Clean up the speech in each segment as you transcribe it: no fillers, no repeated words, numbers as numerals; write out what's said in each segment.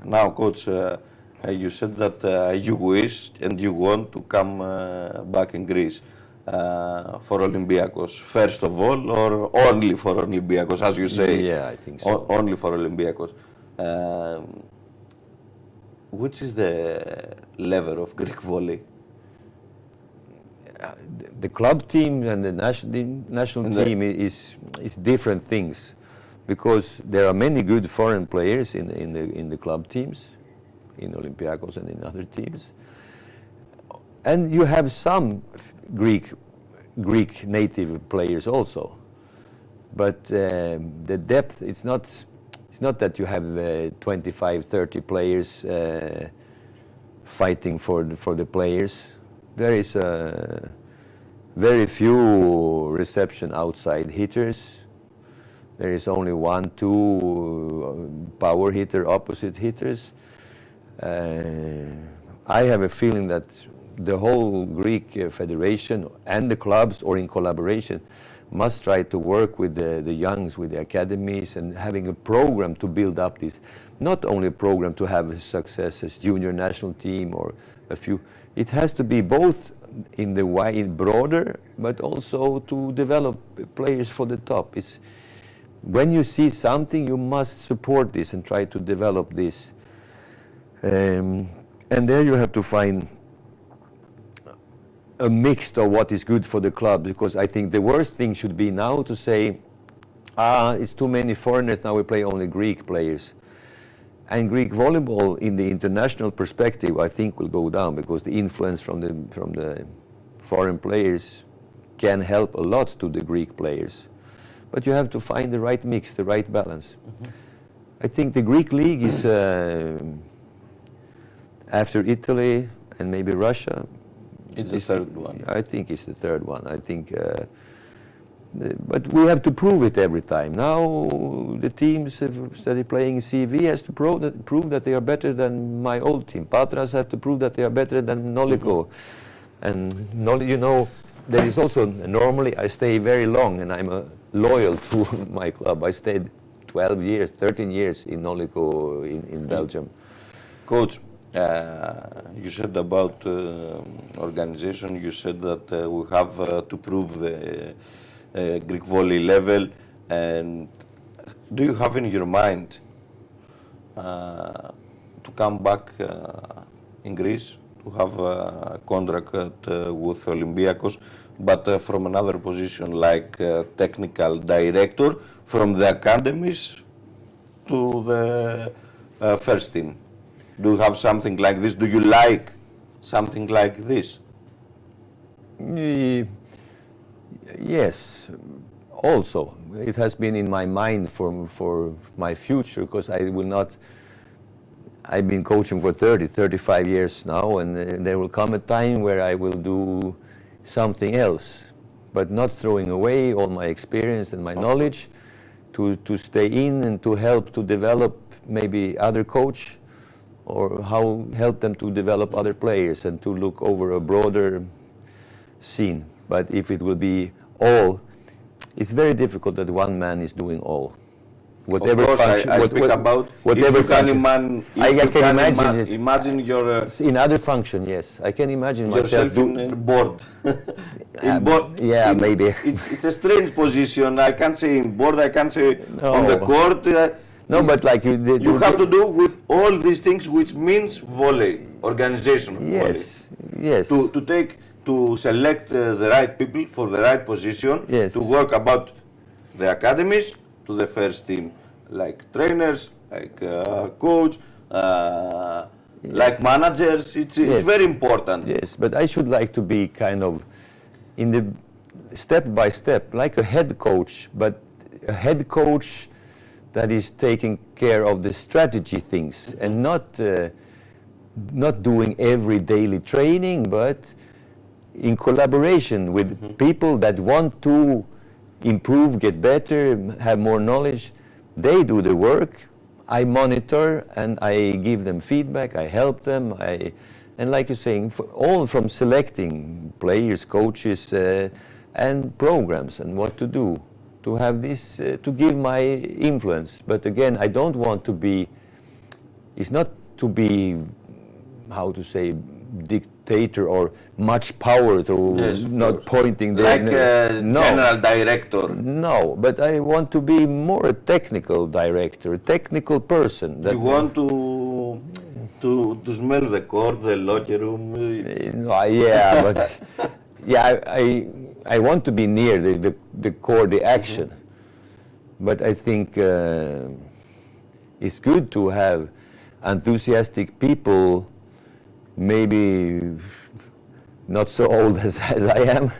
now, Coach, you said that you wish and you want to come back in Greece for Olympiacos, first of all, or only for Olympiacos, as you say? Yeah, I think so. Only for Olympiacos. Which is the level of Greek volley? The club team and the national team is different things, because there are many good foreign players in the club teams, in Olympiacos and in other teams, and you have some Greek native players also, but the depth, it's not that you have 25, 30 players fighting for the players. There is very few reception outside hitters. There is only 1, 2 power hitter, opposite hitters. I have a feeling that the whole Greek federation and the clubs, or in collaboration, must try to work with the youngs, with the academies, and having a program to build up this. Not only a program to have success as junior national team or a few. It has to be both in the wide, broader, but also to develop players for the top. It's when you see something, you must support this and try to develop this. And there you have to find a mix of what is good for the club, because I think the worst thing should be now to say, it's too many foreigners, now we play only Greek players. And Greek volleyball, in the international perspective, I think will go down, because the influence from the foreign players can help a lot to the Greek players. But you have to find the right mix, the right balance. Mm-hmm. I think the Greek league is, after Italy and maybe Russia, it's the third one. I think it's the third one. I think, but we have to prove it every time. Now the teams that are playing CV has to prove that they are better than my old team. Patras have to prove that they are better than Noliko. Mm-hmm. And you know, there is also, normally I stay very long, and I'm loyal to my club. I stayed 12 years, 13 years in Noliko in Belgium. Coach, you said about organization, you said that we have to prove the Greek volley level, and do you have in your mind to come back in Greece, to have a contract with Olympiacos, but from another position like technical director, from the academies to the first team? Do you have something like this? Do you like something like this? Yes, also. It has been in my mind for my future, because I will not, I've been coaching for 35 years now, and there will come a time where I will do something else, but not throwing away all my experience and my knowledge, to stay in and to help to develop maybe other coach, or help them to develop other players and to look over a broader scene. But if it will be all, it's very difficult that one man is doing all. Whatever of course, function, I speak about whatever if you can imagine it. Imagine your in other function. Yes, I can imagine myself in board. Yeah, maybe. It's a strange position. I can't say in board. I can't say on the court. No, but like you have to do with all these things, which means volley, organization of volley. Yes. To select the right people for the right position. Yes. To work about the academies to the first team, like trainers, like coach, yes. Like managers. It's very important. Yes, but I should like to be kind of in the step by step, like a head coach, but a head coach that is taking care of the strategy things, and not doing every daily training, but in collaboration with people that want to improve, get better, have more knowledge. They do the work. I monitor and I give them feedback. I help them. And like you're saying, all from selecting players, coaches, and programs and what to do. To have this, to give my influence. But again, I don't want to be, It's not to be, how to say, dictator or much power to not pointing the like a general director. No, but I want to be more a technical director, a technical person. You want to smell the court, the locker room. Yeah, but I want to be near the core, the action. But I think it's good to have enthusiastic people, maybe not so old as I am,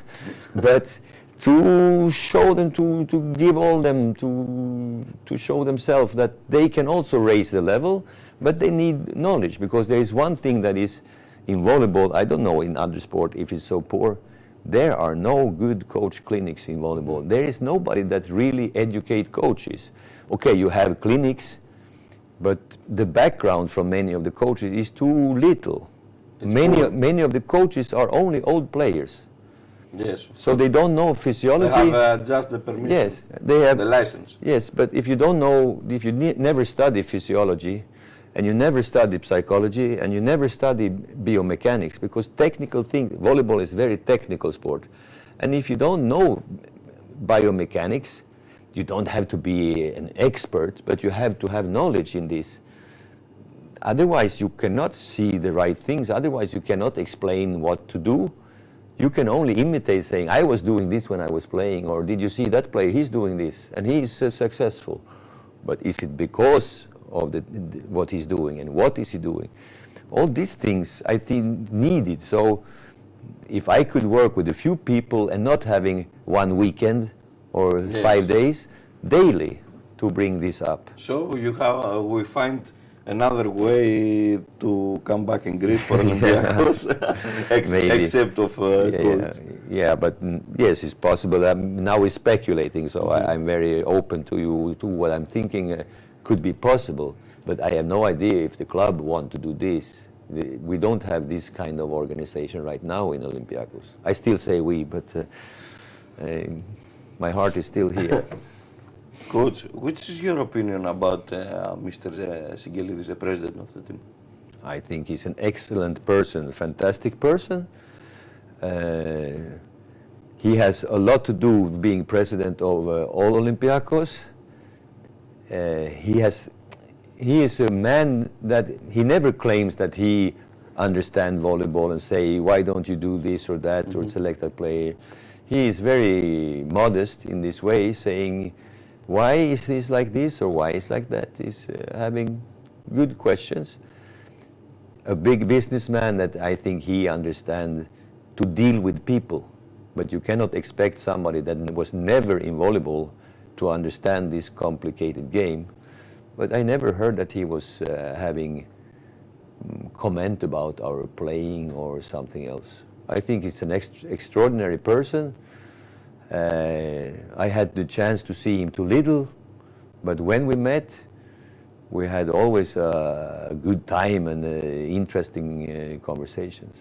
but to show them, to give all them, to show themselves that they can also raise the level, but they need knowledge, because there is one thing that is in volleyball, I don't know in other sport if it's so poor, there are no good coach clinics in volleyball. There is nobody that really educate coaches. Okay, you have clinics, but the background from many of the coaches is too little. Many of the coaches are only old players. Yes. So they don't know physiology. They have just the permission. Yes, they have the license. Yes, but if you don't know, if you never study physiology, and you never study psychology, and you never study biomechanics, because technical things, volleyball is a very technical sport, and if you don't know biomechanics, you don't have to be an expert, but you have to have knowledge in this. Otherwise, you cannot see the right things. Otherwise, you cannot explain what to do. You can only imitate, saying, I was doing this when I was playing, or did you see that player, he's doing this, and he's successful. But is it because of what he's doing, and what is he doing? All these things, I think, needed. So if I could work with a few people and not having one weekend or 5 days, daily, to bring this up. So you have, we find another way to come back in Greece for Olympiacos, except of coach. Yeah, but yes, it's possible. Now we're speculating, so I'm very open to what I'm thinking could be possible. But I have no idea if the club want to do this. We don't have this kind of organization right now in Olympiacos. I still say we, but my heart is still here. Coach, which is your opinion about Mr. Singelidis, the president of the team? I think he's an excellent person, a fantastic person. He has a lot to do being president of all Olympiacos. He is a man that he never claims that he understands volleyball and say, why don't you do this or that or select that player. He is very modest in this way, saying, why is this like this or why is like that? He's having good questions. A big businessman that I think he understands to deal with people. But you cannot expect somebody that was never in volleyball to understand this complicated game. But I never heard that he was having comment about our playing or something else. I think he's an extraordinary person. I had the chance to see him too little, but when we met, we had always a good time and interesting conversations.